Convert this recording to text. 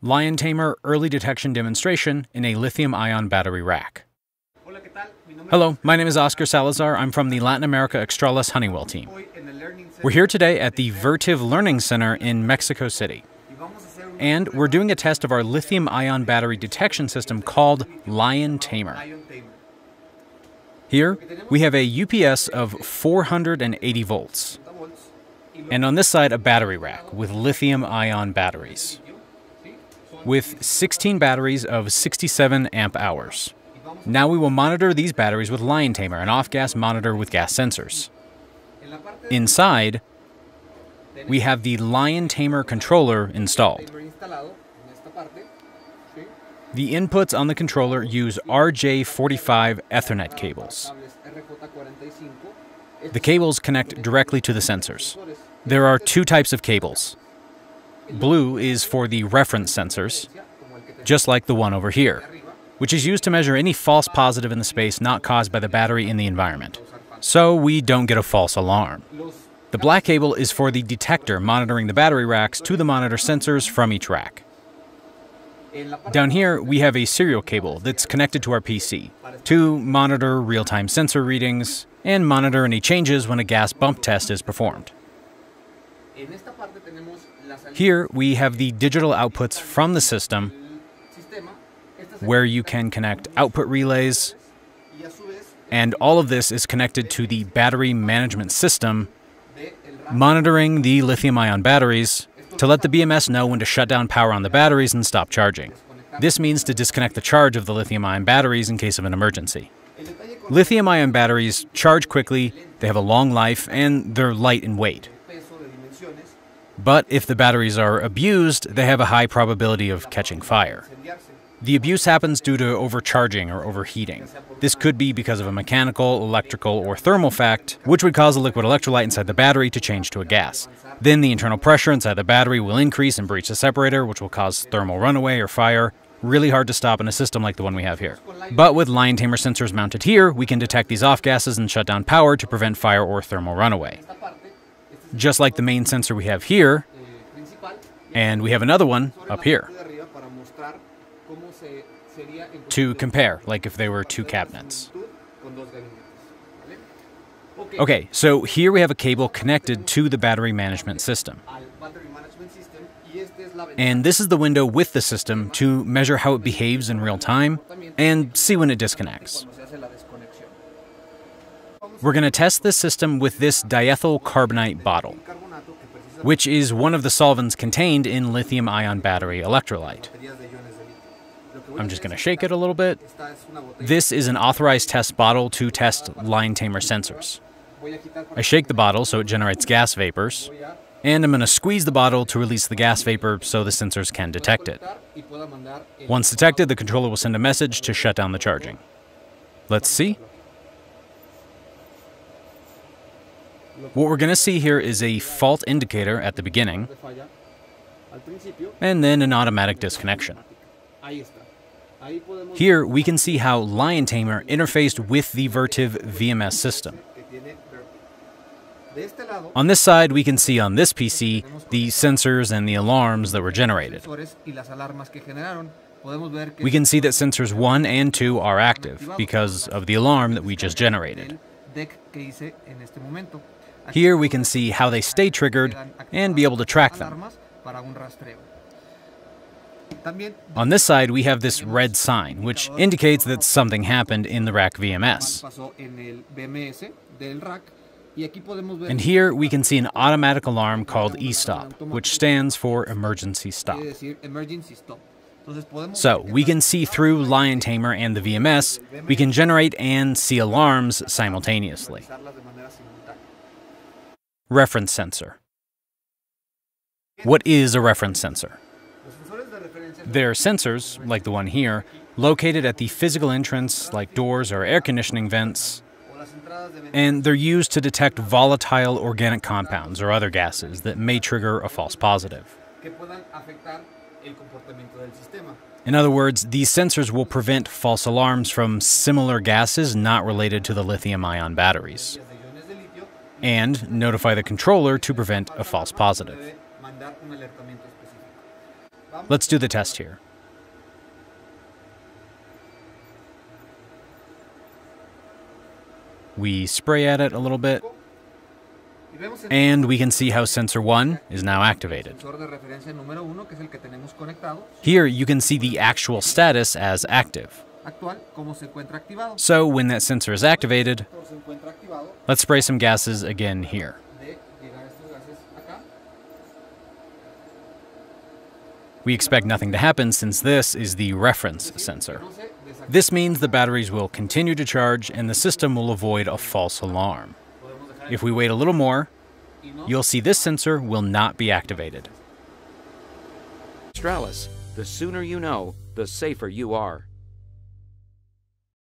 Lion Tamer early detection demonstration in a lithium-ion battery rack. Hello, my name is Oscar Salazar. I'm from the Latin America Xtralis Honeywell team. We're here today at the Vertiv Learning Center in Mexico City. And we're doing a test of our lithium-ion battery detection system called Lion Tamer. Here, we have a UPS of 480 volts. And on this side, a battery rack with lithium-ion batteries, with 16 batteries of 67 amp hours. Now we will monitor these batteries with Lion Tamer, an off-gas monitor with gas sensors. Inside, we have the Lion Tamer controller installed. The inputs on the controller use RJ45 Ethernet cables. The cables connect directly to the sensors. There are two types of cables. Blue is for the reference sensors, just like the one over here, which is used to measure any false positive in the space not caused by the battery in the environment, so we don't get a false alarm. The black cable is for the detector monitoring the battery racks to the monitor sensors from each rack. Down here, we have a serial cable that's connected to our PC to monitor real-time sensor readings and monitor any changes when a gas bump test is performed. Here, we have the digital outputs from the system, where you can connect output relays, and all of this is connected to the battery management system, monitoring the lithium-ion batteries to let the BMS know when to shut down power on the batteries and stop charging. This means to disconnect the charge of the lithium-ion batteries in case of an emergency. Lithium-ion batteries charge quickly, they have a long life, and they're light in weight. But if the batteries are abused, they have a high probability of catching fire. The abuse happens due to overcharging or overheating. This could be because of a mechanical, electrical, or thermal fact, which would cause a liquid electrolyte inside the battery to change to a gas. Then the internal pressure inside the battery will increase and breach the separator, which will cause thermal runaway or fire. Really hard to stop in a system like the one we have here. But with Lion Tamer sensors mounted here, we can detect these off gases and shut down power to prevent fire or thermal runaway. Just like the main sensor we have here, and we have another one up here to compare, like if they were two cabinets. Okay, so here we have a cable connected to the battery management system. And this is the window with the system to measure how it behaves in real time and see when it disconnects. We're going to test this system with this diethyl carbonate bottle, which is one of the solvents contained in lithium-ion battery electrolyte. I'm just going to shake it a little bit. This is an authorized test bottle to test Lion Tamer sensors. I shake the bottle so it generates gas vapors, and I'm going to squeeze the bottle to release the gas vapor so the sensors can detect it. Once detected, the controller will send a message to shut down the charging. Let's see. What we're going to see here is a fault indicator at the beginning, and then an automatic disconnection. Here we can see how Lion Tamer interfaced with the Vertiv VMS system. On this side, we can see on this PC the sensors and the alarms that were generated. We can see that sensors 1 and 2 are active because of the alarm that we just generated. Here we can see how they stay triggered and be able to track them. On this side, we have this red sign, which indicates that something happened in the rack VMS. And here we can see an automatic alarm called eStop, which stands for emergency stop. So we can see through Lion Tamer and the VMS, we can generate and see alarms simultaneously. Reference sensor. What is a reference sensor? They're sensors, like the one here, located at the physical entrance, like doors or air conditioning vents, and they're used to detect volatile organic compounds or other gases that may trigger a false positive. In other words, these sensors will prevent false alarms from similar gases not related to the lithium-ion batteries, and notify the controller to prevent a false positive. Let's do the test here. We spray at it a little bit, and we can see how sensor 1 is now activated. Here you can see the actual status as active. So when that sensor is activated, let's spray some gases again here. We expect nothing to happen since this is the reference sensor. This means the batteries will continue to charge and the system will avoid a false alarm. If we wait a little more, you'll see this sensor will not be activated. Xtralis, the sooner you know, the safer you are.